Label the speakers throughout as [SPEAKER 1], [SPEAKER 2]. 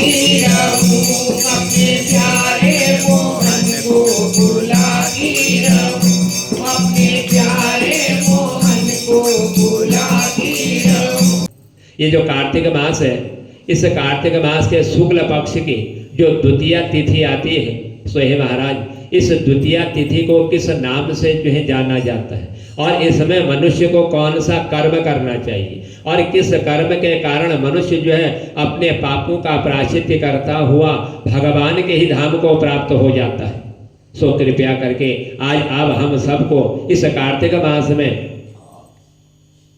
[SPEAKER 1] अपने प्यारे मोहन को बुलाती रहूं, अपने प्यारे मोहन को बुलाती रहूं।
[SPEAKER 2] ये जो कार्तिक मास है, इस कार्तिक मास के शुक्ल पक्ष की जो द्वितीया तिथि आती है, सो हे महाराज इस द्वितीया तिथि को किस नाम से जो है जाना जाता है, और इसमें मनुष्य को कौन सा कर्म करना चाहिए, और किस कर्म के कारण मनुष्य जो है अपने पापों का प्रायश्चित्त करता हुआ भगवान के ही धाम को प्राप्त हो जाता है। सो कृपया करके आज आप हम सबको इस कार्तिक मास में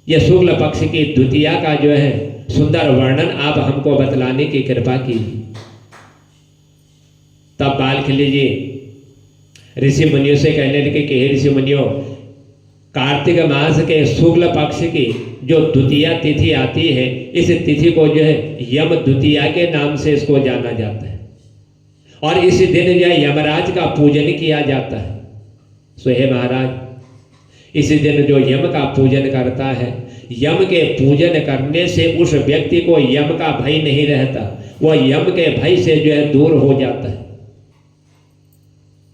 [SPEAKER 2] यह शुक्ल पक्ष की द्वितीया का जो है सुंदर वर्णन आप हमको बतलाने की कृपा कीजिए। तब बालखिल्य जी ऋषि मुनियों से कहने लगे कि हे ऋषि मुनियों, कार्तिक मास के शुक्ल पक्ष की जो द्वितीया तिथि आती है, इस तिथि को जो है यम द्वितीया के नाम से इसको जाना जाता है, और इस दिन जो है यमराज का पूजन किया जाता है। सो हे महाराज, इस दिन जो यम का पूजन करता है, यम के पूजन करने से उस व्यक्ति को यम का भय नहीं रहता, वह यम के भय से जो है दूर हो जाता है।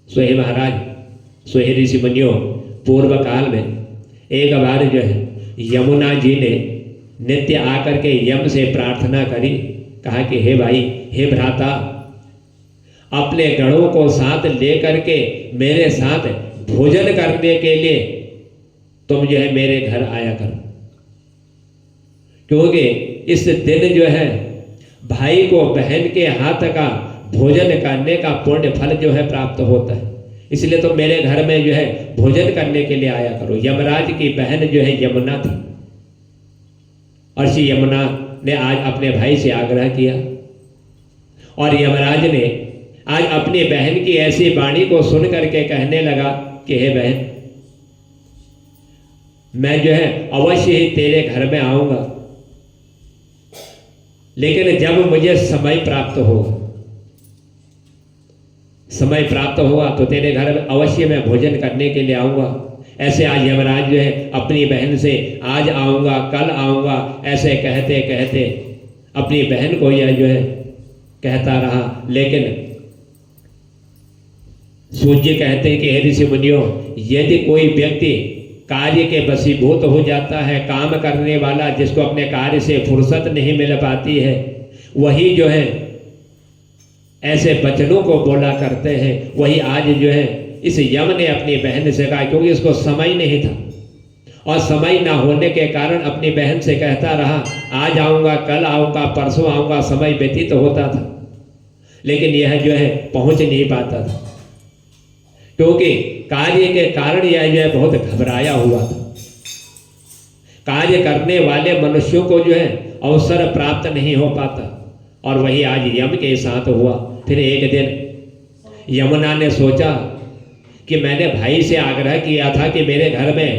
[SPEAKER 2] सो हे महाराज, सो हे ऋषि मुनियों, पूर्व काल में एक बार जो है यमुना जी ने नित्य आकर के यम से प्रार्थना करी, कहा कि हे भाई, हे भ्राता, अपने गणों को साथ लेकर के मेरे साथ भोजन करने के लिए तुम जो है मेरे घर आया करो, क्योंकि इस दिन जो है भाई को बहन के हाथ का भोजन करने का पुण्य फल जो है प्राप्त होता है, इसलिए तो मेरे घर में जो है भोजन करने के लिए आया करो। यमराज की बहन जो है यमुना थी, और श्री यमुना ने आज अपने भाई से आग्रह किया, और यमराज ने आज अपनी बहन की ऐसी वाणी को सुन करके कहने लगा कि हे बहन, मैं जो है अवश्य ही तेरे घर में आऊंगा, लेकिन जब मुझे समय प्राप्त होगा, समय प्राप्त होगा तो तेरे घर में अवश्य मैं भोजन करने के लिए आऊंगा। ऐसे आज यमराज जो है अपनी बहन से आज आऊंगा, कल आऊंगा, ऐसे कहते कहते अपनी बहन को यह जो है कहता रहा। लेकिन सूर्य कहते हैं कि हे ऋषि मुनियों, यदि कोई व्यक्ति कार्य के वशीभूत हो जाता है, काम करने वाला जिसको अपने कार्य से फुर्सत नहीं मिल पाती है, वही जो है ऐसे वचनों को बोला करते हैं। वही आज जो है इस यम ने अपनी बहन से कहा, क्योंकि इसको समय नहीं था, और समय ना होने के कारण अपनी बहन से कहता रहा आज आऊँगा, कल आऊँगा, परसों आऊँगा, समय व्यतीत होता था, लेकिन यह जो है पहुँच नहीं पाता था, क्योंकि कार्य के कारण यह जो है बहुत घबराया हुआ था। कार्य करने वाले मनुष्यों को जो है अवसर प्राप्त नहीं हो पाता, और वही आज यम के साथ हुआ। फिर एक दिन यमुना ने सोचा कि मैंने भाई से आग्रह किया था कि मेरे घर में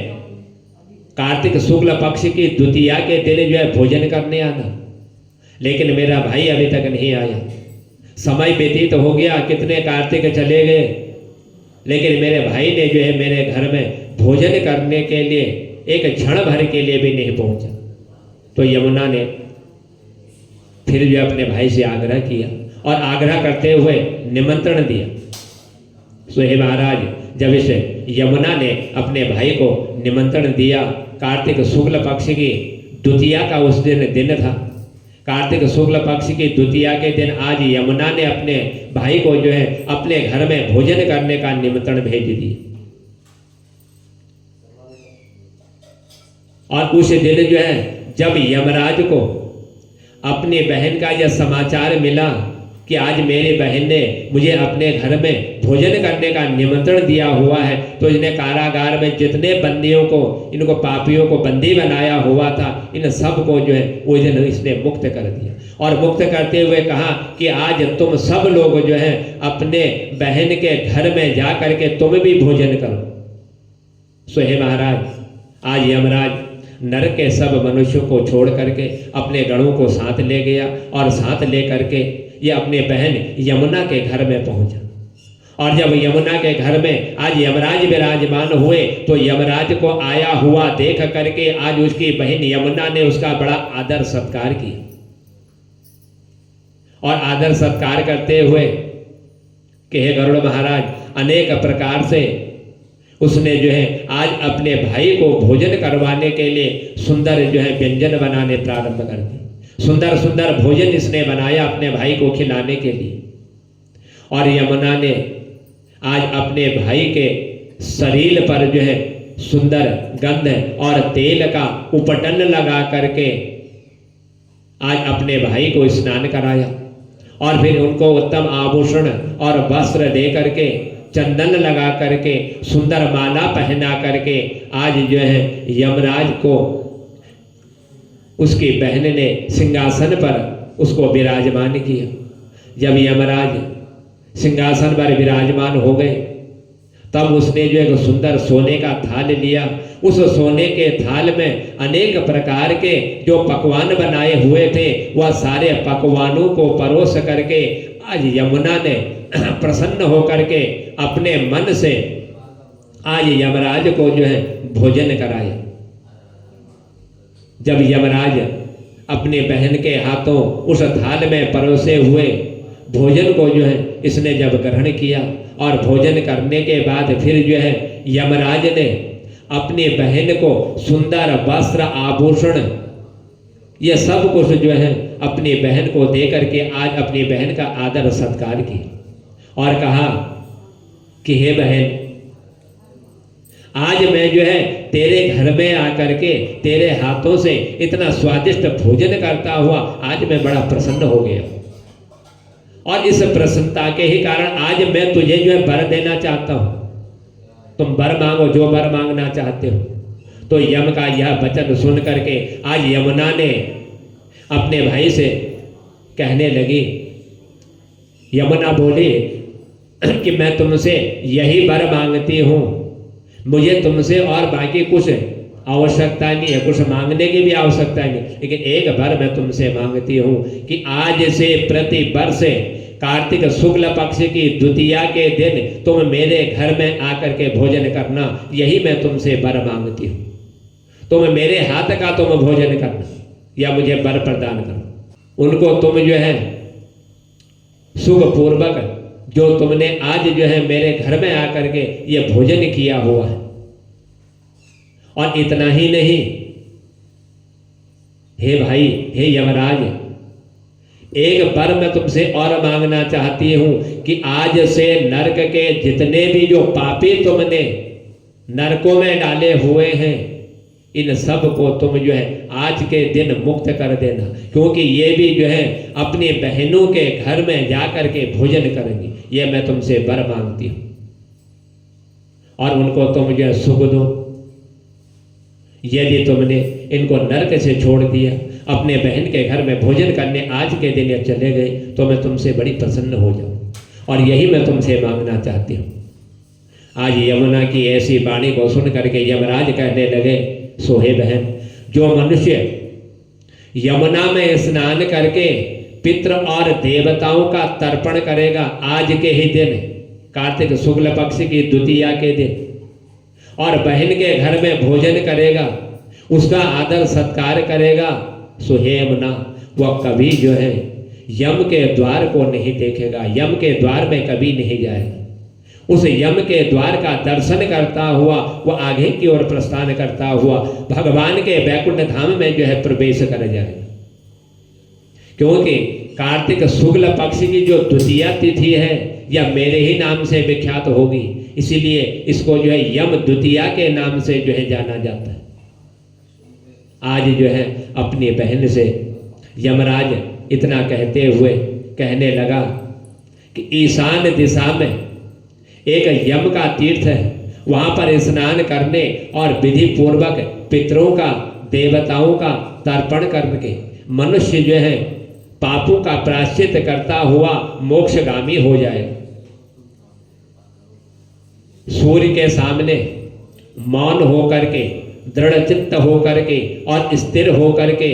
[SPEAKER 2] कार्तिक शुक्ल पक्ष की द्वितीया के दिन जो है भोजन करने आना, लेकिन मेरा भाई अभी तक नहीं आया। समय व्यतीत हो गया, कितने कार्तिक चले गए, लेकिन मेरे भाई ने जो है मेरे घर में भोजन करने के लिए एक क्षण भर के लिए भी नहीं पहुंचा। तो यमुना ने फिर जो अपने भाई से आग्रह किया, और आग्रह करते हुए निमंत्रण दिया। सो हे महाराज, जब इस यमुना ने अपने भाई को निमंत्रण दिया, कार्तिक शुक्ल पक्ष की द्वितीया का उस दिन था, कार्तिक शुक्ल पक्ष की द्वितीया के दिन आज यमुना ने अपने भाई को जो है अपने घर में भोजन करने का निमंत्रण भेज दिया। और उस दिन जो है जब यमराज को अपनी बहन का यह समाचार मिला कि आज मेरी बहन ने मुझे अपने घर में भोजन करने का निमंत्रण दिया हुआ है, तो इन्हें कारागार में जितने बंदियों को, इनको पापियों को बंदी बनाया हुआ था, इन सब को जो है उस दिन इसने मुक्त कर दिया। और मुक्त करते हुए कहा कि आज तुम सब लोग जो है अपने बहन के घर में जा करके तुम भी भोजन करो। सो हे महाराज, आज यमराज नरक के सब मनुष्यों को छोड़ करके अपने गणों को साथ ले गया, और साथ ले करके ये अपने बहन यमुना के घर में पहुंचा। और जब यमुना के घर में आज यमराज विराजमान हुए, तो यमराज को आया हुआ देख करके आज उसकी बहन यमुना ने उसका बड़ा आदर सत्कार किया। और आदर सत्कार करते हुए कि हे गरुड़ महाराज, अनेक प्रकार से उसने जो है आज अपने भाई को भोजन करवाने के लिए सुंदर जो है व्यंजन बनाने प्रारंभ कर दिए। सुंदर सुंदर भोजन इसने बनाया अपने भाई को खिलाने के लिए। और यमुना ने आज अपने भाई के शरीर पर जो है सुंदर गंध और तेल का उपटन लगा करके आज अपने भाई को स्नान कराया और फिर उनको उत्तम आभूषण और वस्त्र दे करके, चंदन लगा करके, सुंदर माला पहना करके आज जो है यमराज को उसकी बहन ने सिंहासन पर उसको विराजमान किया। जब यमराज सिंहासन पर विराजमान हो गए तब उसने जो एक सुंदर सोने का थाल लिया। उस सोने के थाल में अनेक प्रकार के जो पकवान बनाए हुए थे वह सारे पकवानों को परोस करके आज यमुना ने प्रसन्न होकर के अपने मन से आज यमराज को जो है भोजन कराया। जब यमराज अपने बहन के हाथों उस थाल में परोसे हुए भोजन को जो है इसने जब ग्रहण किया और भोजन करने के बाद फिर जो है यमराज ने अपनी बहन को सुंदर वस्त्र आभूषण ये सब कुछ जो है अपनी बहन को दे करके आज अपनी बहन का आदर सत्कार किया और कहा कि हे बहन, आज मैं जो है तेरे घर में आकर के तेरे हाथों से इतना स्वादिष्ट भोजन करता हुआ आज मैं बड़ा प्रसन्न हो गया और इस प्रसन्नता के ही कारण आज मैं तुझे जो है वर देना चाहता हूं। तुम वर मांगो जो वर मांगना चाहते हो। तो यम का यह वचन सुन करके आज यमुना ने अपने भाई से कहने लगी, यमुना बोली कि मैं तुमसे यही वर मांगती हूं, मुझे तुमसे और बाकी कुछ आवश्यकता नहीं है, कुछ मांगने की भी आवश्यकता नहीं, लेकिन एक वर मैं तुमसे मांगती हूं कि आज से प्रति वर्ष कार्तिक शुक्ल पक्ष की द्वितीया के दिन तुम मेरे घर में आकर के भोजन करना, यही मैं तुमसे वर मांगती हूं। तुम मेरे हाथ का तुम भोजन करना या मुझे वर प्रदान करना। उनको तुम जो है सुख पूर्वक जो तुमने आज जो है मेरे घर में आकर के ये भोजन किया हुआ है, और इतना ही नहीं, हे भाई, हे यमराज, एक वर मैं तुमसे और मांगना चाहती हूं कि आज से नरक के जितने भी जो पापी तुमने नरकों में डाले हुए हैं इन सब को तुम जो है आज के दिन मुक्त कर देना, क्योंकि ये भी जो है अपनी बहनों के घर में जाकर के भोजन करेंगी। ये मैं तुमसे वर मांगती हूं और उनको तुम जो है सुख दो। यदि तुमने इनको नरक से छोड़ दिया, अपने बहन के घर में भोजन करने आज के दिन ये चले गए, तो मैं तुमसे बड़ी प्रसन्न हो जाऊं और यही मैं तुमसे मांगना चाहती हूँ। आज यमुना की ऐसी वाणी को सुन करके यमराज कहने लगे, सोहे बहन, जो मनुष्य यमुना में स्नान करके पितृ और देवताओं का तर्पण करेगा आज के ही दिन, कार्तिक शुक्ल पक्ष की द्वितीया के दिन, और बहन के घर में भोजन करेगा, उसका आदर सत्कार करेगा, सो हे यमुना, वह कभी जो है यम के द्वार को नहीं देखेगा, यम के द्वार में कभी नहीं जाएगा। उस यम के द्वार का दर्शन करता हुआ वह आगे की ओर प्रस्थान करता हुआ भगवान के वैकुंठ धाम में जो है प्रवेश कर जाएगा। क्योंकि कार्तिक शुक्ल पक्ष की जो द्वितीया तिथि है यह मेरे ही नाम से विख्यात होगी, इसीलिए इसको जो है यम द्वितीया के नाम से जो है जाना जाता है। आज जो है अपनी बहन से यमराज इतना कहते हुए कहने लगा कि ईशान दिशा में एक यम का तीर्थ है, वहां पर स्नान करने और विधि पूर्वक पितरों का देवताओं का तर्पण करके मनुष्य जो है पापों का प्रायश्चित करता हुआ मोक्षगामी हो जाए। सूर्य के सामने मौन होकर के, दृढ़ चित्त होकर के और स्थिर होकर के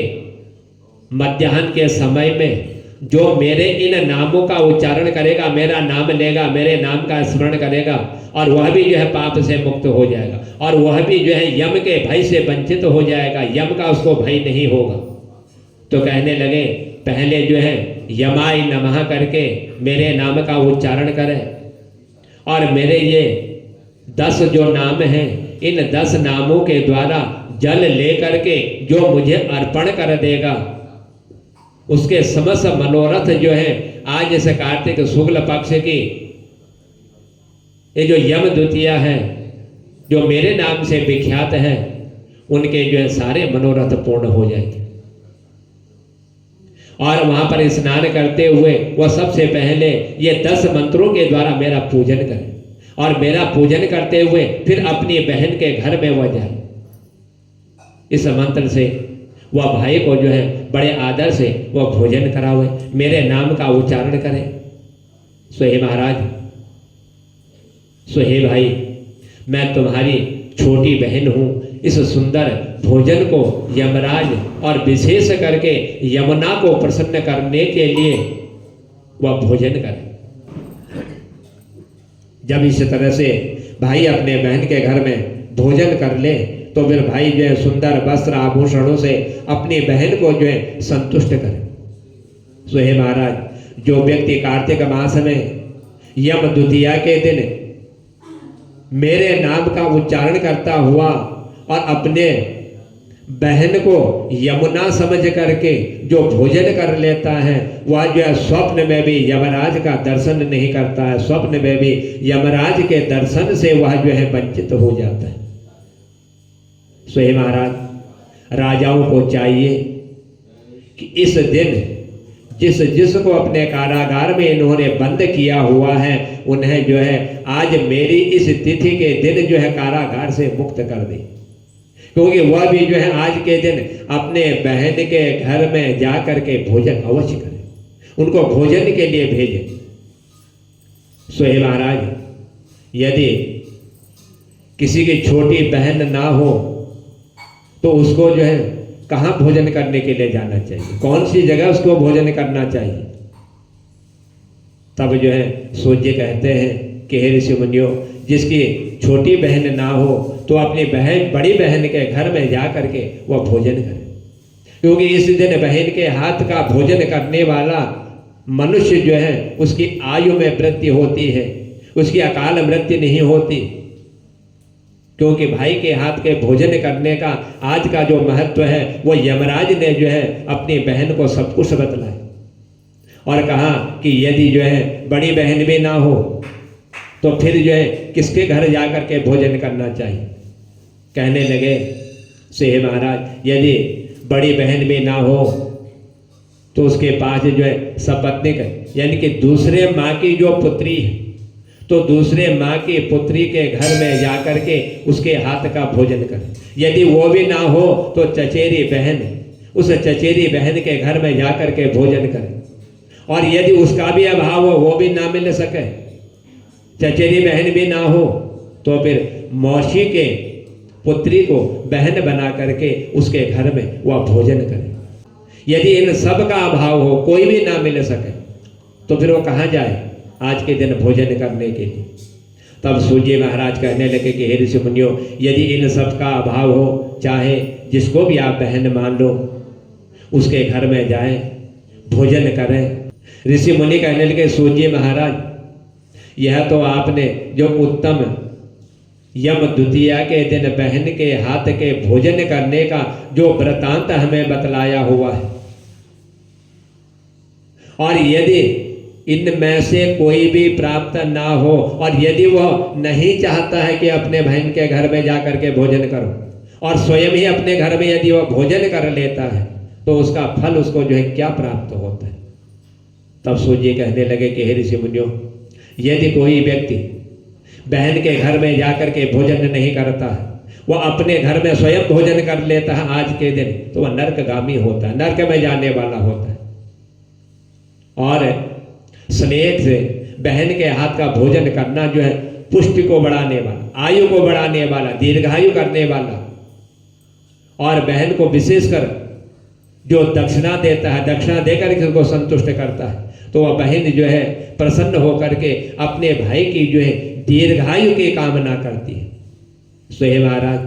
[SPEAKER 2] मध्याह्न के समय में जो मेरे इन नामों का उच्चारण करेगा, मेरा नाम लेगा, मेरे नाम का स्मरण करेगा, और वह भी जो है पाप से मुक्त हो जाएगा और वह भी जो है यम के भय से वंचित हो जाएगा, यम का उसको भय नहीं होगा। तो कहने लगे, पहले जो है यमाय नमः करके मेरे नाम का उच्चारण करें और मेरे ये 10 जो नाम हैं, इन 10 नामों के द्वारा जल लेकर के जो मुझे अर्पण कर देगा, उसके समस्त मनोरथ जो है आज इस कार्तिक शुक्ल पक्ष की ये जो यम द्वितीया है, जो मेरे नाम से विख्यात है, उनके जो है सारे मनोरथ पूर्ण हो जाएंगे। और वहां पर स्नान करते हुए वह सबसे पहले ये 10 मंत्रों के द्वारा मेरा पूजन करे और मेरा पूजन करते हुए फिर अपनी बहन के घर में वह जाए। इस मंत्र से वह भाई को जो है बड़े आदर से वह भोजन करावे, मेरे नाम का उच्चारण करें। सो हे महाराज, सो हे भाई, मैं तुम्हारी छोटी बहन हूं। इस सुंदर भोजन को यमराज और विशेष करके यमुना को प्रसन्न करने के लिए वह भोजन करे। जब इस तरह से भाई अपने बहन के घर में भोजन कर ले तो फिर भाई जो है सुंदर वस्त्र आभूषणों से अपनी बहन को जो है संतुष्ट करे। सो हे महाराज, जो व्यक्ति कार्तिक मास में यम द्वितीया के दिन मेरे नाम का उच्चारण करता हुआ और अपने बहन को यमुना समझ करके जो भोजन कर लेता है, वह जो है स्वप्न में भी यमराज का दर्शन नहीं करता है, स्वप्न में भी यमराज के दर्शन से वह जो है वंचित हो जाता है। सो हे महाराज, राजाओं को चाहिए कि इस दिन जिसको अपने कारागार में इन्होंने बंद किया हुआ है, उन्हें जो है आज मेरी इस तिथि के दिन जो है कारागार से मुक्त कर दे, क्योंकि वह भी जो है आज के दिन अपने बहन के घर में जा करके भोजन अवश्य करे, उनको भोजन के लिए भेजे। सो हे महाराज, यदि किसी की छोटी बहन ना हो तो उसको जो है कहाँ भोजन करने के लिए जाना चाहिए, कौन सी जगह उसको भोजन करना चाहिए? तब जो है सूर्य कहते हैं कि हे ऋषि मुनियों, जिसकी छोटी बहन ना हो तो अपनी बहन बड़ी बहन के घर में जा करके वह भोजन करे, क्योंकि इस दिन बहन के हाथ का भोजन करने वाला मनुष्य जो है उसकी आयु में वृद्धि होती है, उसकी अकाल मृत्यु नहीं होती। क्योंकि भाई के हाथ के भोजन करने का आज का जो महत्व है वो यमराज ने जो है अपनी बहन को सब कुछ बतलाया और कहा कि यदि जो है बड़ी बहन भी ना हो तो फिर जो है किसके घर जा कर के भोजन करना चाहिए। कहने लगे, से हे महाराज, यदि बड़ी बहन भी ना हो तो उसके पास जो है सपत्नीक यानी कि दूसरे माँ की जो पुत्री है, तो दूसरे माँ की पुत्री के घर में जाकर के उसके हाथ का भोजन करें। यदि वो भी ना हो तो चचेरी बहन, उस चचेरी बहन के घर में जाकर के भोजन करें। और यदि उसका भी अभाव हो, वो भी ना मिल सके, चचेरी बहन भी ना हो, तो फिर मौसी के पुत्री को बहन बना करके उसके घर में वह भोजन करे। यदि इन सब का अभाव हो, कोई भी ना मिल सके, तो फिर वो कहाँ जाए आज के दिन भोजन करने के लिए। तब सूर्य महाराज कहने लगे कि हे ऋषि मुनियों, यदि इन सब का अभाव हो, चाहे जिसको भी आप बहन मान लो, उसके घर में जाएं, भोजन करें। ऋषि मुनि कहने लगे, सूर्य महाराज, यह तो आपने जो उत्तम यम द्वितीया के दिन बहन के हाथ के भोजन करने का जो वृतांत हमें बतलाया हुआ है, और यदि इनमें से कोई भी प्राप्त ना हो और यदि वह नहीं चाहता है कि अपने बहन के घर में जा करके भोजन करो और स्वयं ही अपने घर में यदि वह भोजन कर लेता है, तो उसका फल उसको जो है क्या प्राप्त होता है। तब सूर्य कहने लगे कि हे ऋषि मुनियों, यदि कोई व्यक्ति बहन के घर में जा करके भोजन नहीं करता है, वह अपने घर में स्वयं भोजन कर लेता है आज के दिन, तो वह नरकगामी होता है, नरक में जाने वाला होता है। और स्नेह से बहन के हाथ का भोजन करना जो है पुष्टि को बढ़ाने वाला, आयु को बढ़ाने वाला, दीर्घायु करने वाला, और बहन को विशेषकर जो दक्षिणा देता है, दक्षिणा देकर के उसको संतुष्ट करता है, तो वह बहन जो है प्रसन्न होकर के अपने भाई की जो है दीर्घायु की कामना करती है। सो हे महाराज,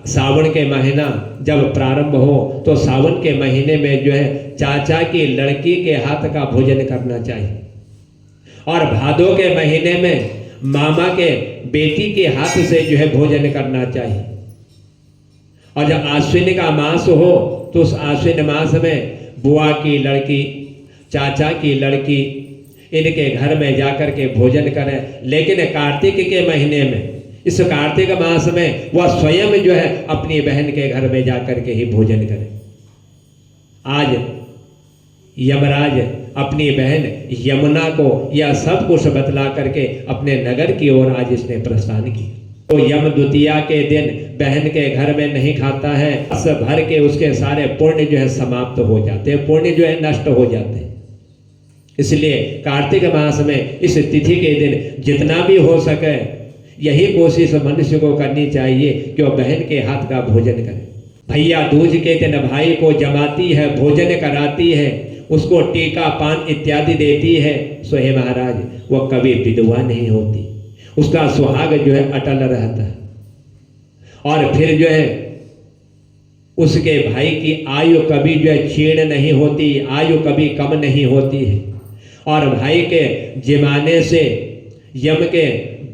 [SPEAKER 2] सावन के महीना जब प्रारंभ हो तो सावन के महीने में जो है चाचा की लड़की के हाथ का भोजन करना चाहिए, और भादों के महीने में मामा के बेटी के हाथ से जो है भोजन करना चाहिए। और जब आश्विन का मास हो तो उस आश्विन मास में बुआ की लड़की, चाचा की लड़की, इनके घर में जाकर के भोजन करें। लेकिन कार्तिक के महीने में, इस कार्तिक मास में वह स्वयं जो है अपनी बहन के घर में जाकर के ही भोजन करें। आज यमराज अपनी बहन यमुना को यह सब कुछ बतला करके अपने नगर की ओर आज इसने प्रस्थान किया। तो यम द्वितीया के दिन बहन के घर में नहीं खाता है, वर्ष भर के उसके सारे पुण्य जो है समाप्त हो जाते हैं, पुण्य जो है नष्ट हो जाते हैं। इसलिए कार्तिक मास में इस तिथि के दिन जितना भी हो सके यही कोशिश मनुष्य को करनी चाहिए कि वह बहन के हाथ का भोजन करे। भैया दूज के दिन भाई को जमाती है, भोजन कराती है, उसको टीका पान इत्यादि देती है। सो हे महाराज, वह कभी विधवा नहीं होती, उसका सुहाग जो है अटल रहता है। और फिर जो है उसके भाई की आयु कभी जो है क्षीण नहीं होती, आयु कभी कम नहीं होती है। और भाई के जिमाने से यम के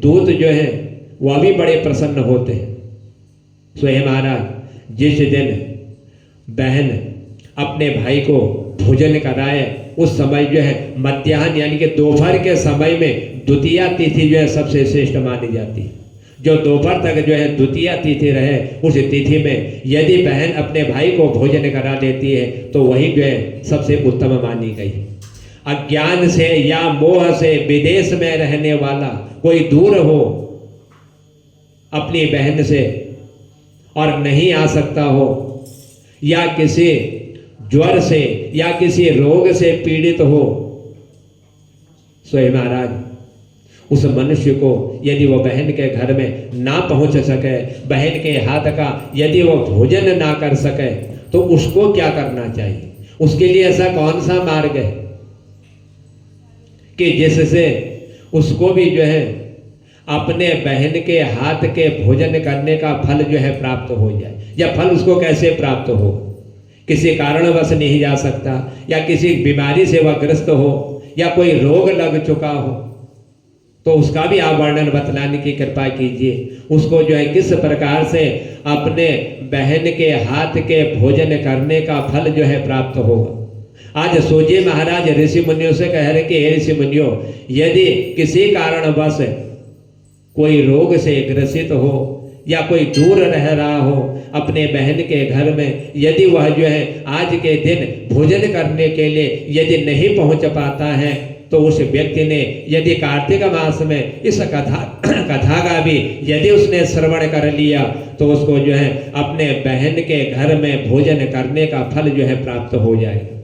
[SPEAKER 2] दूत जो है वह भी बड़े प्रसन्न होते हैं। सो हे महाराज, जिस दिन बहन अपने भाई को भोजन कराए उस समय जो है मध्याह्न यानी कि दोपहर के समय में द्वितीया तिथि जो है सबसे श्रेष्ठ मानी जाती है। जो दोपहर तक जो है द्वितीया तिथि रहे, उस तिथि में यदि बहन अपने भाई को भोजन करा देती है तो वही जो है सबसे उत्तम मानी गई। अज्ञान से या मोह से विदेश में रहने वाला कोई दूर हो अपनी बहन से और नहीं आ सकता हो, या किसी ज्वर से या किसी रोग से पीड़ित हो, सो महाराज उस मनुष्य को यदि वह बहन के घर में ना पहुंच सके, बहन के हाथ का यदि वह भोजन ना कर सके, तो उसको क्या करना चाहिए? उसके लिए ऐसा कौन सा मार्ग है कि जिससे उसको भी जो है अपने बहन के हाथ के भोजन करने का फल जो है प्राप्त हो जाए? या फल उसको कैसे प्राप्त हो? किसी कारणवश नहीं जा सकता, या किसी बीमारी से वह ग्रस्त हो, या कोई रोग लग चुका हो, तो उसका भी आप वर्णन बतलाने की कृपा कीजिए। उसको जो है किस प्रकार से अपने बहन के हाथ के भोजन करने का फल जो है प्राप्त होगा। आज सोचिए महाराज, ऋषि मुनियों से कह रहे कि हे ऋषि मुनियों, यदि किसी कारणवश कोई रोग से ग्रसित हो या कोई दूर रह रहा हो अपने बहन के घर में, यदि वह जो है आज के दिन भोजन करने के लिए यदि नहीं पहुंच पाता है, तो उस व्यक्ति ने यदि कार्तिक मास में इस कथा का भी यदि उसने श्रवण कर लिया तो उसको जो है अपने बहन के घर में भोजन करने का फल जो है प्राप्त हो जाएगा।